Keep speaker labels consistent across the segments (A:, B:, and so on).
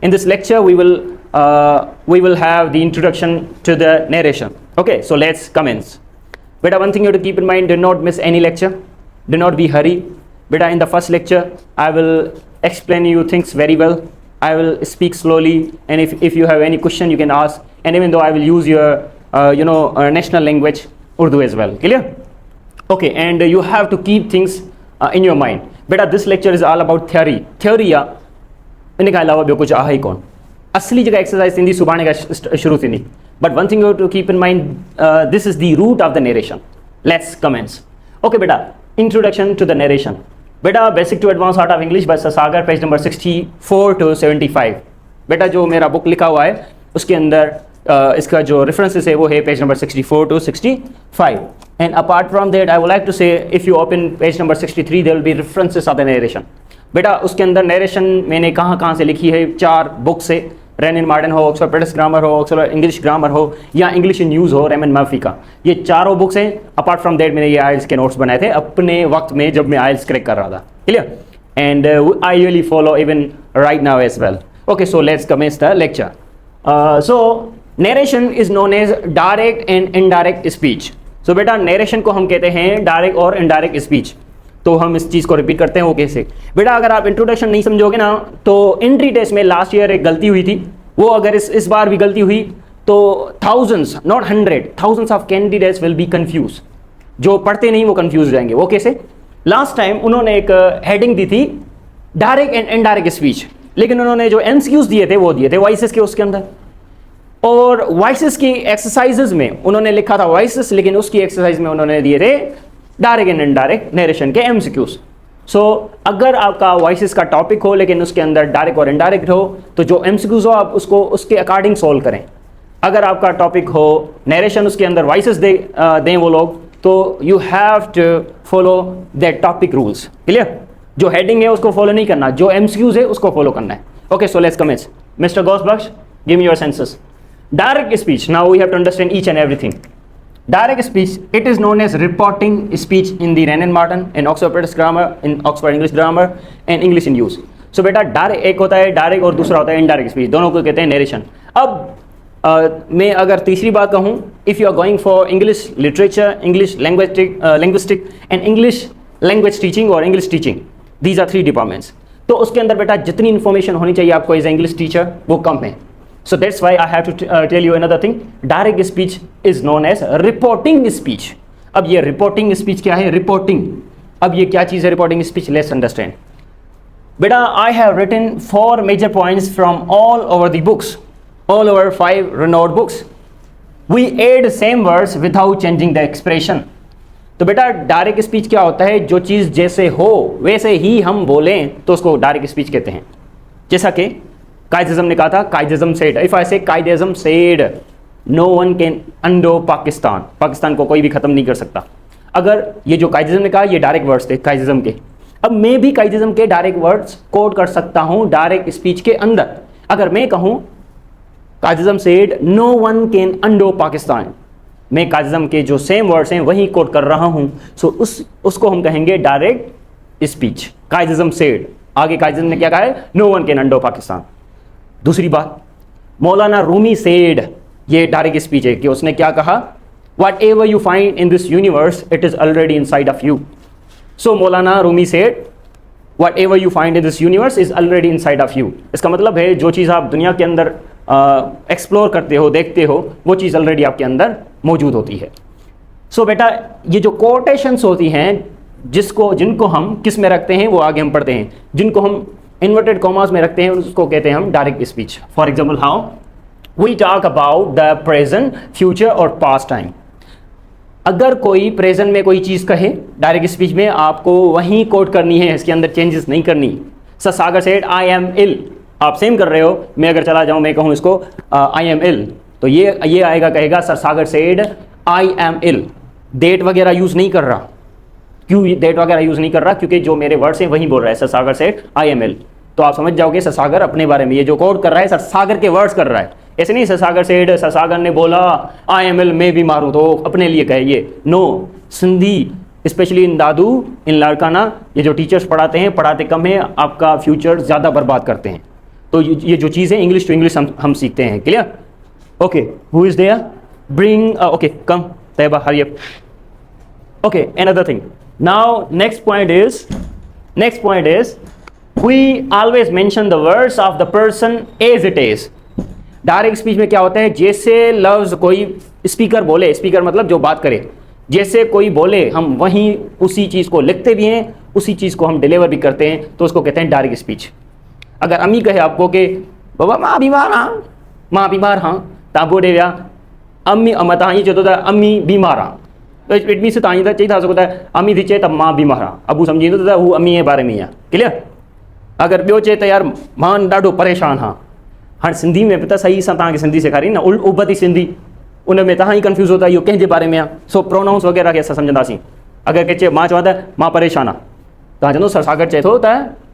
A: In this lecture, we will have the introduction to the narration. Okay, so let's commence. Beta, one thing you have to keep in mind: do not miss any lecture. Do not be hurry. Beta, in the first lecture, I will explain you things very well. I will speak slowly, and if you have any question, you can ask. And even though I will use your national language, Urdu as well. Clear? Okay, and you have to keep things in your mind. Beta, this lecture is all about theory. Theory या इनके अलावा भी कुछ आ ही कौन? असली जगह exercise थी सुबह का शुरू थी नहीं. But one thing you have to keep in mind, this is the root of the narration. Let's commence. Okay, beta, introduction to the narration. Beta, basic to advanced art of English by Sagar, page number 64 to 75. बेटा जो मेरा book लिखा हुआ है उसके अंदर इसका जो रेफरेंसेस है वो है page number 64 to 65. And apart from that, I would like to say, if you open page number 63, there will be references of the narration. बेटा उसके अंदर नरेशन मैंने कहाँ से लिखी है, 4 बुक से. रेनिन मार्डन हो, ऑक्सफोर्ड ब्रिटिश ग्रामर हो, ऑक्सफोर्ड इंग्लिश ग्रामर हो, या इंग्लिश इन न्यूज़ हो रेमन मर्फी का. ये चारों बुक्स हैं. अपार्ट फ्रॉम दैट मैंने ये आइल्स के नोट्स बनाए थे अपने वक्त में जब मैं आइल्स क्रैक कर रहा था. Clear? And I really follow even right now as well. Okay, so let's commence the lecture. So narration is known as direct and indirect speech. So बेटा नरेशन को हम कहते हैं डायरेक्ट और इनडायरेक्ट स्पीच. तो हम इस चीज़ को रिपीट करते हैं. वो कैसे? बेटा अगर आप इंट्रोडक्शन नहीं समझोगे ना तो एंट्री टेस्ट में लास्ट ईयर एक गलती हुई थी, वो अगर इस बार भी गलती हुई तो thousands not 100 of candidates will be confuse. जो पढ़ते नहीं वो कंफ्यूज जाएंगे. वो कैसे? लास्ट टाइम उन्होंने एक हेडिंग दी थी डायरेक्ट एंड इनडायरेक्ट स्पीच, लेकिन उन्होंने जो एमसीक्यूज दिए थे वो दिए थे वॉइसेस के उसके अंदर. और वॉइसेस की एक्सरसाइजेज में उन्होंने लिखा था वॉइसेस, लेकिन उसकी एक्सरसाइज में उन्होंने दिए थे डायरेक्ट एंड इनडायरेक्ट नरेशन के एमसीक्यूज. सो अगर आपका वॉइसेस का टॉपिक हो लेकिन उसके अंदर डायरेक्ट और इनडायरेक्ट हो तो जो एमसीक्यूज हो आप उसको उसके अकॉर्डिंग सॉल्व करें. अगर आपका टॉपिक हो नरेशन उसके अंदर वॉइसेस दें वो लोग, तो you have to follow that topic rules. Clear? जो हेडिंग है उसको फॉलो नहीं करना, जो एमसीक्यूज है उसको फॉलो करना है. Okay, so let's commence. Mister Gausbakhsh, give me your senses. Direct speech. Now we have to understand each and everything. Direct speech, it is known as reporting speech in the Renan Martin, in Oxford British Grammar, in Oxford English Grammar, and English in use. So बेटा direct एक होता है direct और दूसरा होता है indirect speech. दोनों को कहते हैं नरेशन. अब मैं अगर तीसरी बात कहूँ, if you are going for English literature, English linguistic and English language teaching और English teaching, these are 3 departments. तो उसके अंदर बेटा जितनी इन्फॉर्मेशन होनी चाहिए आपको एज ए इंग्लिश टीचर वो कम है. So that's why I have to tell you another thing. Direct speech is known as reporting speech. अब ये reporting speech क्या है? Reporting. अब ये क्या चीज़ है reporting speech? Let's understand. बेटा I have written 4 major points from all over the books, all over 5 renowned books. We add same words without changing the expression. तो बेटा डायरेक्ट स्पीच क्या होता है? जो चीज़ जैसे हो वैसे ही हम बोलें तो उसको डायरेक्ट स्पीच कहते हैं. जैसा कि कायद-ए-आज़म ने कहा था, Quaid-e-Azam said, if I say Quaid-e-Azam said no one can undo Pakistan, Pakistan को कोई भी ख़त्म नहीं कर सकता. अगर ये जो कायद-ए-आज़म ने कहा ये डायरेक्ट वर्ड्स थे कायद-ए-आज़म के. अब मैं भी कायद-ए-आज़म के डायरेक्ट वर्ड्स कोड कर सकता हूँ डायरेक्ट स्पीच के अंदर. अगर मैं कहूँ Quaid-e-Azam said no one can undo Pakistan, मैं कायद-ए-आज़म के जो सेम वर्ड्स हैं वही कोड कर रहा हूँ. सो उसको हम कहेंगे डायरेक्ट स्पीच. कायद-ए-आज़म सेड, आगे कायद-ए-आज़म ने क्या कहा है? No one can undo Pakistan. दूसरी बात, मौलाना रूमी सेड, ये डायरेक्ट स्पीच है कि उसने क्या कहा? Whatever you find in this universe it is already inside of you. So Maulana Rumi said whatever you find in this universe is already inside of you. इसका मतलब है जो चीज़ आप दुनिया के अंदर एक्सप्लोर करते हो, देखते हो, वो चीज़ ऑलरेडी आपके अंदर मौजूद होती है. सो बेटा ये जो कोटेशंस होती हैं जिनको हम किस में रखते हैं वो आगे हम पढ़ते हैं. जिनको हम इन्वर्टेड कॉमास में रखते हैं उसको कहते हैं हम direct speech. For example how we talk about the present, future और पास्ट टाइम. अगर कोई प्रेजेंट में कोई चीज़ कहे डायरेक्ट स्पीच में आपको वहीं कोट करनी है, इसके अंदर चेंजेस नहीं करनी. Sir Sagar said I am ill, आप सेम कर रहे हो. मैं अगर चला जाऊँ मैं कहूँ इसको आई एम इल, तो ये आएगा कहेगा sir Sagar said I am ill. Date वगैरह यूज़ नहीं कर रहा. क्यों डेट वगैरह यूज़ नहीं कर रहा? क्योंकि जो मेरे वर्ड्स हैं वही बोल रहा है sir Sagar said I am ill. तो आप समझ जाओगे सर सागर अपने बारे में ये जो कोड कर रहा है सर सागर के वर्ड्स कर रहा है. ऐसे नहीं सर सागर सेड, सर सागर ने बोला आई एम इल, मैं भी मारूँ तो अपने लिए कहे ये. नो, सिंधी स्पेशली इन दादू, इन लाड़काना, ये जो टीचर्स पढ़ाते हैं पढ़ाते कम है, आपका फ्यूचर ज़्यादा बर्बाद करते हैं. तो ये जो चीज़ें इंग्लिश टू इंग्लिश हम सीखते हैं. Clear? Okay, who is there? Bring, okay, come Taiba, hurry up. Okay, another thing. Now next point is we always mention the words of the person as it is. Direct speech में क्या होता है, जैसे लफ्ज कोई स्पीकर बोले, speaker मतलब जो बात करे, जैसे कोई बोले हम वहीं उसी चीज़ को लिखते भी हैं, उसी चीज़ को हम डिलीवर भी करते हैं, तो उसको कहते हैं डायरेक्ट स्पीच. अगर अम्मी कहे आपको कि बाबा माँ बीमार हाँ, तो आप बोले या अम्मी मत हाँ ये चवंदो त अम्मी बीमार हाँ, इट मीन्स तव्हां चई था सघो त अम्मी थी चए त मां बीमार आहे, अबू सम्झींदो त हू अम्मी जे बारे में ई आहे. क्लियर? अगरि ॿियो चए त यार मां ॾाढो परेशान हाँ, हाणे सिंधी में बि त सही सां तव्हांखे सिंधी सेखारी न, उबती सिंधी, उन में तव्हां ई कंफ्यूज़ हो था इहो कंहिंजे बारे में आहे. सो प्रोनाउंस वग़ैरह खे असां सम्झंदासीं. अगरि कंहिं चए मां चवां त मां परेशान आहे, तव्हां चवंदो सरसागर चए थो त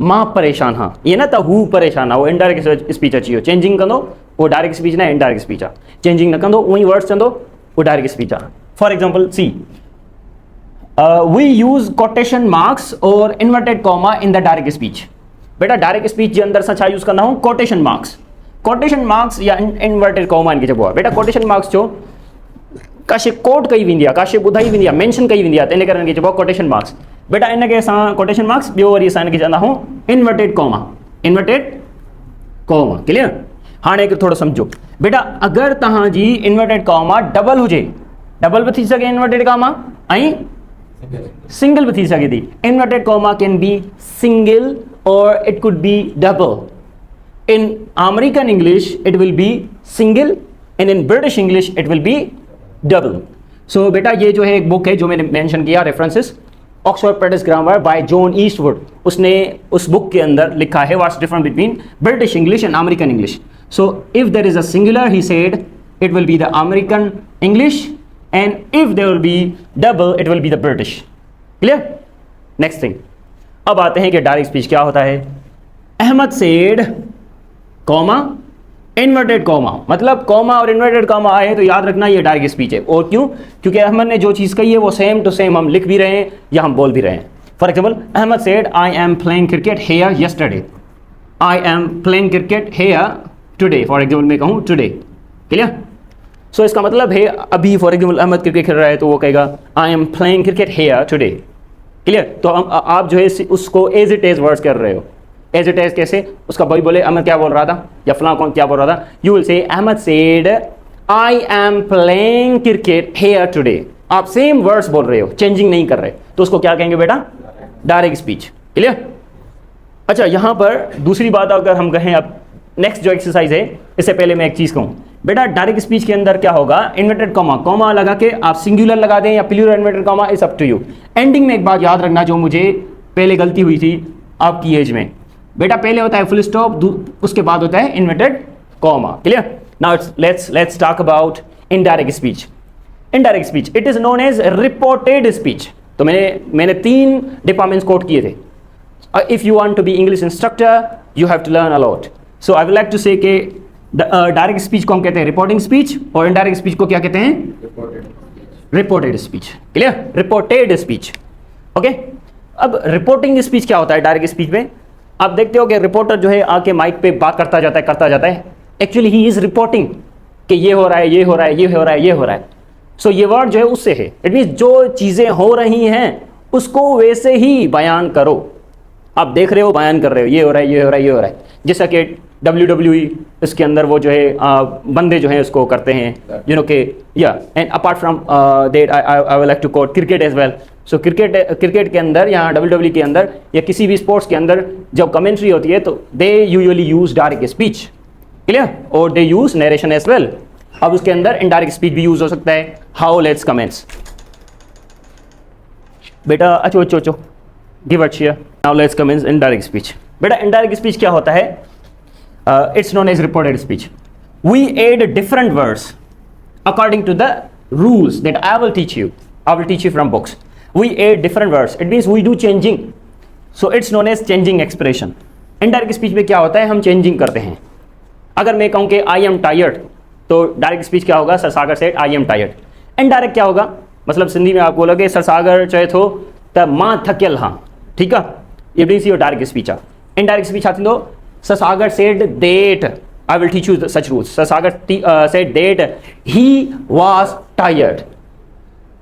A: मां परेशान हाँ, ईअं न त हू परेशान आहे, उहो इनडायरेक्ट स्पीच अची वियो. चेंजिंग कंदो उहो direct speech no, indirect speech आहे. चेंजिंग न कंदो उअं ई वर्ड्स चवंदो, उहो डायरेक्ट स्पीच आहे. For example see, we use quotation marks or inverted comma in the direct speech. बेटा डायरेक्ट स्पीच जे अंदर सां छा यूज़ कंदा आहियूं? कोटेशन मार्क्स या इनवर्टेड कॉमा इनखे चइबो आहे. बेटा कोटेशन मार्क्स जो काशे कोट कई वेंदी आहे, काशे ॿुधाई वेंदी आहे, मेंशन कई वेंदी आहे, त इन करे इनखे चइबो आहे कोटेशन मार्क्स. बेटा इनखे असां कोटेशन मार्क्स, ॿियो वरी असां इनखे चवंदा आहियूं इनवर्टेड कॉमा. क्लियर? हाणे हिकु थोरो सम्झो. बेटा अगरि तव्हांजी इनवर्टेड कॉमा डबल हुजे, डबल बि थी सघे इनवर्टेड कॉमा, ऐं सिंगल भी थी सके थी. Inverted comma can be single और it could be double. In American English it will be single and in British English it will be double. So बेटा ये जो है एक बुक है जो मैंने मेंशन किया, references, Oxford British grammar by John Eastwood. उसने उस बुक के अंदर लिखा है what's difference between British English and American English. So if there is a singular he said it will be the American English, and if there will be double it will be the British. Clear? Next thing, अब आते हैं कि direct speech क्या होता है. Ahmed said comma inverted comma, मतलब comma और inverted comma आए तो याद रखना ये डायरेक्ट स्पीच है. और क्यों? क्योंकि अहमद ने जो चीज़ कही है वो सेम टू सेम हम लिख भी रहे हैं या हम बोल भी रहे हैं. For example Ahmed said I am playing cricket here yesterday, I am playing cricket here today. For example मैं कहूँ टुडे. क्लियर? सो इसका मतलब है अभी फॉर एग्जाम्पल अहमद क्रिकेट खेल रहा है तो वो कहेगा आई am playing cricket here today. Clear? तो आप जो है उसको एज इट इज वर्ड्स कर रहे हो. एज इट इज कैसे? उसका भाई बोले अहमद क्या बोल रहा था या फलां कौन क्या बोल रहा था, you will say Ahmed said I am playing cricket here today. आप सेम वर्ड्स बोल रहे हो, चेंजिंग नहीं कर रहे, तो उसको क्या कहेंगे बेटा? Direct speech. क्लियर? अच्छा, यहाँ पर दूसरी बात अगर हम कहें, अब नेक्स्ट जो एक्सरसाइज है, इससे पहले मैं एक चीज़ कहूँ. बेटा डायरेक्ट स्पीच के अंदर क्या होगा, इन्वर्टेड कॉमा लगा के आप सिंगुलर लगा दें या plural inverted comma, it's up to you. Ending में एक बात याद रखना जो मुझे पहले गलती हुई थी आपकी एज में. बेटा पहले होता है फुल स्टॉप, उसके बाद होता है inverted comma. Clear? Now let's talk about indirect speech. Indirect speech it is known as reported speech. तो मैंने 3 डिपार्टमेंट्स कोट किए थे. If you want to be English instructor you have to learn a lot. So I would like to say के direct speech को हम कहते हैं reporting speech, और इनडायरेक्ट स्पीच को क्या कहते हैं? Reported speech. Clear? Reported speech. Okay, अब रिपोर्टिंग स्पीच क्या होता है डायरेक्ट स्पीच में? आप देखते हो कि रिपोर्टर जो है आके माइक पे बात करता जाता है. एक्चुअली ही इज रिपोर्टिंग कि ये हो रहा है, ये हो रहा है, ये हो रहा है, ये हो रहा है. सो ये वर्ड जो है उससे है, इट मीन्स जो चीज़ें हो रही हैं उसको वैसे ही बयान करो. आप देख रहे हो, बयान कर रहे हो, ये हो रहा है, ये हो रहा है, ये हो रहा है. जैसा कि WWE इसके अंदर वो जो है बंदे जो हैं उसको करते हैं, यू नो के या. And apart from that I would like to quote cricket as well. So cricket के अंदर या WWE के अंदर या किसी भी स्पोर्ट्स के अंदर जब कमेंट्री होती है तो they usually use direct speech. Clear? और दे यूज नरेशन एज वेल. अब उसके अंदर इनडायरेक्ट स्पीच भी यूज हो सकता है. हाउ? Let's comments. बेटा अच्छो give a cheer. Now let's comments indirect speech. बेटा इनडायरेक्ट स्पीच क्या होता है? It's known as reported speech. We add different words according to the rules that I will teach you. I will teach you from books. We add different words. It means we do changing. So it's known as changing expression. Indirect speech में क्या होता है? हम changing करते हैं. अगर मैं कहूँ कि I am tired, तो direct speech क्या होगा? Sir Sagar said I am tired. Indirect क्या होगा? मतलब सिंधी में आप बोलोगे सर सागर चए थो त मां थकियल हाँ. ठीक है? ये means your direct speech आहे. Indirect speech छा थींदो? Sasagar said that, I will teach you such rules. Sasagar said that he was tired.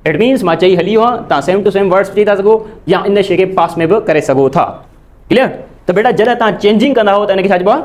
A: It means मां चई हली हुआ ता सेम टू सेम वर्ड्स थी था सगो या इन शे के पास में भी करे सगो था. क्लियर? तो बेटा जरा ता चेंजिंग कंदा हो तने के छा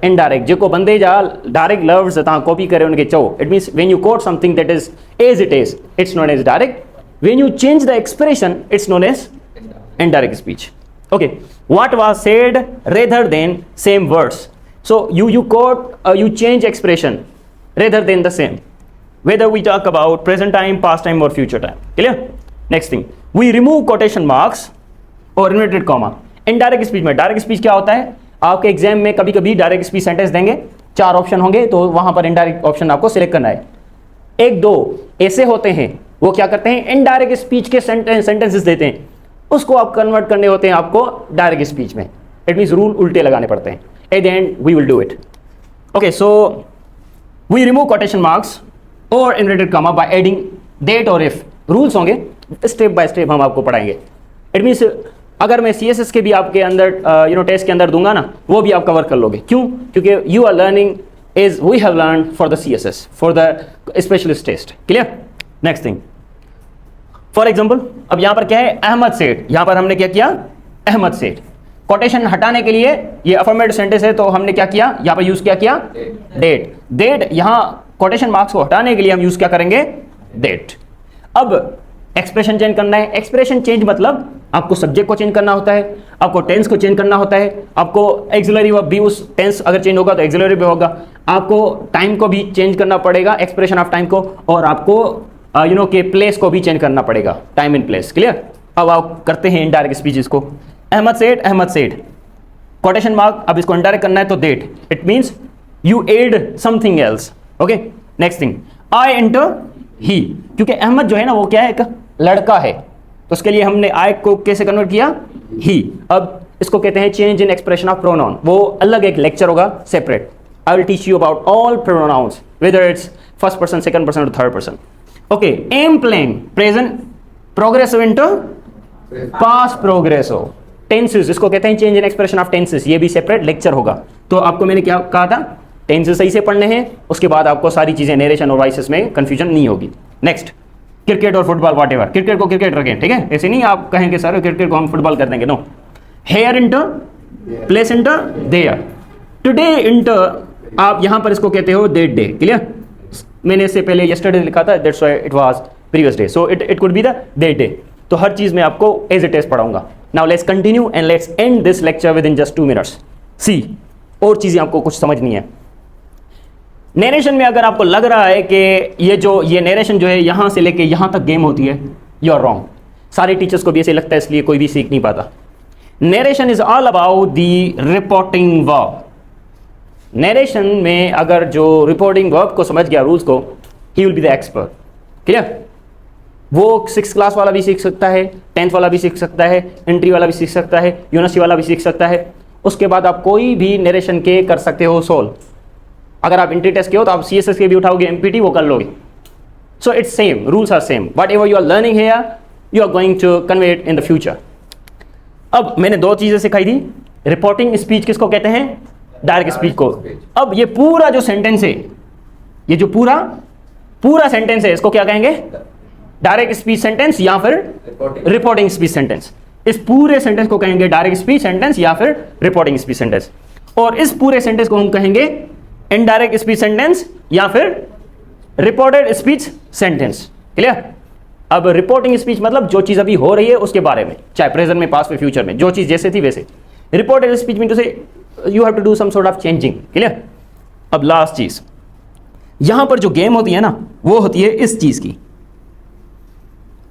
A: इनडायरेक्ट जेको बंदे जा डायरेक्ट लफ्ज ता कॉपी करे उनके चो. It means when you quote something that is as it is, it's known as direct. When you change the expression, it's known as indirect speech. Okay, what was said rather than same words. So you quote, you change expression rather than the same, whether we talk about present time, past time or future time. Clear? Next thing, we remove quotation marks और inverted comma. Indirect speech में direct speech क्या होता है? आपके exam में कभी कभी direct speech sentence देंगे, 4 ऑप्शन होंगे, तो वहां पर indirect ऑप्शन आपको सिलेक्ट करना है. 1-2 ऐसे होते हैं, वो क्या करते हैं, इनडायरेक्ट स्पीच के सेंटेंसेस देते हैं, उसको आप कन्वर्ट करने होते हैं आपको डायरेक्ट स्पीच में. इट मींस रूल उल्टे लगाने पड़ते हैं. At the end we will do it. Okay, so we remove quotation marks और inverted comma by adding that और इफ. रूल्स होंगे, स्टेप बाय स्टेप हम आपको पढ़ाएंगे. इट मींस अगर मैं CSS के भी आपके अंदर टेस्ट के अंदर दूंगा ना, वो भी आप कवर कर लोगे. क्यों? क्योंकि you are learning as we have learn for the CSS, for the specialist test. Clear? Next thing, for example अब यहां पर क्या है, अहमद सेठ. यहां पर हमने क्या किया, अहमद सेठ. कोटेशन हटाने के लिए ये अफर्मेटिव सेंटेंस है, तो हमने क्या किया, यहां पर यूज क्या किया, डेट. डेट यहां कोटेशन मार्क्स को हटाने के लिए हम यूज क्या करेंगे, डेट. अब एक्सप्रेशन चेंज करना है. एक्सप्रेशन चेंज मतलब आपको सब्जेक्ट को चेंज करना होता है, आपको टेंस को चेंज करना होता है, आपको एक्सिलरी वर्ब भी, उस टेंस अगर चेंज होगा तो एक्सिलरी भी होगा, आपको टाइम को भी चेंज करना पड़ेगा, एक्सप्रेशन ऑफ टाइम को, और आपको के प्लेस को भी चेंज करना पड़ेगा, टाइम एंड प्लेस. क्लियर? अब आप करते हैं इनडायरेक्ट स्पीचेस को. अहमद सेठ, अहमद सेठ, कोटेशन मार्क. अब इसको इनडायरेक्ट करना है तो that. It means you add something else. Okay, next thing, I enter he. क्योंकि अहमद जो है ना वो क्या है, एक लड़का है, तो उसके लिए हमने आई को कैसे कन्वर्ट किया, ही. अब इसको कहते हैं change in expression of pronoun. वो अलग एक लेक्चर होगा separate. I will teach you about all pronouns, whether it's first person, second person और third person. Okay, am playing, present progressive into past progressive. Tenses, इसको कहते हैं change in expression of tenses. ये भी separate lecture होगा. तो आपको मैंने क्या कहा था, टेंसेस सही से पढ़ने हैं, उसके बाद आपको सारी चीजें नरेशन और वॉइसेस में कंफ्यूजन नहीं होगी. नेक्स्ट, क्रिकेट और फुटबॉल, वॉट एवर. क्रिकेट को क्रिकेट रखें, ठीक है, ऐसे नहीं आप कहेंगे सर क्रिकेट को हम फुटबॉल कर देंगे. No, here enter, place enter, there. Today enter, आप यहां पर इसको कहते हो दैट डे. क्लियर? मैंने इससे पहले यस्टरडे लिखा था, that's why it was previous day, so it could be the that day. तो हर चीज में आपको एज इट इज पढ़ाऊंगा. Now let's continue and let's end this lecture with in just 2 minutes. See, और चीजें आपको कुछ समझनी है. नरेशन में अगर आपको लग रहा है कि ये नरेशन जो है यहां से लेके यहां तक गेम होती है, यू आर रॉन्ग. सारे टीचर्स को भी ऐसे लगता है, इसलिए कोई भी सीख नहीं पाता. Narration is all about the reporting verb. Narration में अगर जो रिपोर्टिंग वर्ब को समझ गया, रूल्स को, he will be the expert. Clear? वो 6th क्लास वाला भी सीख सकता है, 10th वाला भी सीख सकता है, एंट्री वाला भी सीख सकता है, यूनिवर्सिटी वाला भी सीख सकता है. उसके बाद आप कोई भी नरेशन के कर सकते हो सोल्व. अगर आप एंट्री टेस्ट के हो तो आप CSS के भी उठाओगे, MPT वो कर लोगे. So it's same, rules are same. Whatever you are learning here, you are going to convey it in the future. अब मैंने 2 चीजें सिखाई थी. रिपोर्टिंग स्पीच किसको कहते हैं, डायरेक्ट स्पीच को. अब ये पूरा जो सेंटेंस है, ये जो पूरा सेंटेंस है, इसको क्या कहेंगे, डायरेक्ट स्पीच सेंटेंस या फिर रिपोर्टिंग स्पीच सेंटेंस. इस पूरे सेंटेंस को कहेंगे डायरेक्ट स्पीच सेंटेंस या फिर रिपोर्टिंग स्पीच सेंटेंस. और इस पूरे सेंटेंस को हम कहेंगे इनडायरेक्ट स्पीच सेंटेंस या फिर रिपोर्टेड स्पीच सेंटेंस. क्लियर? अब रिपोर्टिंग स्पीच मतलब जो चीज अभी हो रही है उसके बारे में, चाहे प्रेजेंट में, पास्ट में, फ्यूचर में, जो चीज जैसे थी वैसे. रिपोर्टेड स्पीच मीन टू से you have to do some sort of changing. Clear? अब लास्ट चीज, यहां पर जो गेम होती है ना, वो होती है इस चीज की.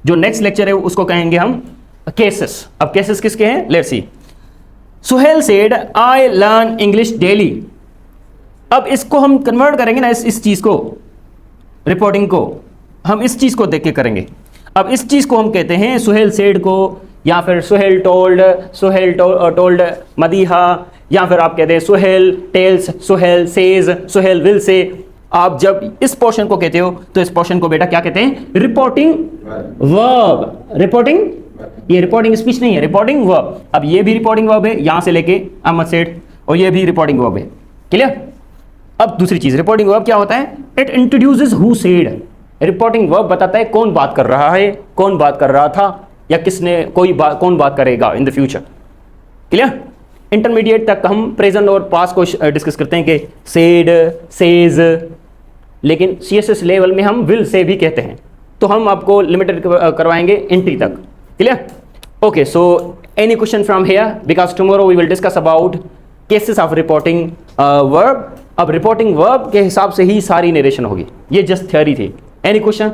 A: जो नेक्स्ट लेक्चर है उसको कहेंगे हम केसेस. अब केसेस किसके हैं, let's see. Suhail said I learn English daily. अब इसको हम कन्वर्ट करेंगे ना, इस चीज को, रिपोर्टिंग को हम इस चीज को देख के करेंगे. अब इस चीज को हम कहते हैं सुहेल सेड को, या फिर सुहेल टोल्ड मदीहा, या फिर आप कहते हैं Suhail tells, Suhail says, Suhail will say. आप जब इस पोर्शन को कहते हो तो इस पोर्शन को बेटा क्या कहते हैं, रिपोर्टिंग वर्ब. रिपोर्टिंग, ये रिपोर्टिंग स्पीच नहीं है, रिपोर्टिंग वर्ब. अब ये भी रिपोर्टिंग वर्ब है, यहां से लेके अहमद सेठ और ये भी रिपोर्टिंग वर्ब है। क्लियर? अब दूसरी चीज, रिपोर्टिंग वर्ब क्या होता है? It introduces who said. Reporting verb बताता है कौन बात कर रहा है, कौन बात कर रहा था, या किसने, कौन बात करेगा इन द फ्यूचर। क्लियर? इंटरमीडिएट तक हम प्रेजेंट और पास्ट को डिस्कस करते हैं कि सेड, सेज, लेकिन CSS लेवल में हम विल से भी कहते हैं, तो हम आपको लिमिटेड करवाएंगे एंट्री तक। Clear? Okay, so any question from here, because tomorrow we will discuss about cases of reporting verb. अब रिपोर्टिंग वर्ब के हिसाब से ही सारी नरेशन होगी, ये जस्ट थ्योरी थी। Any question?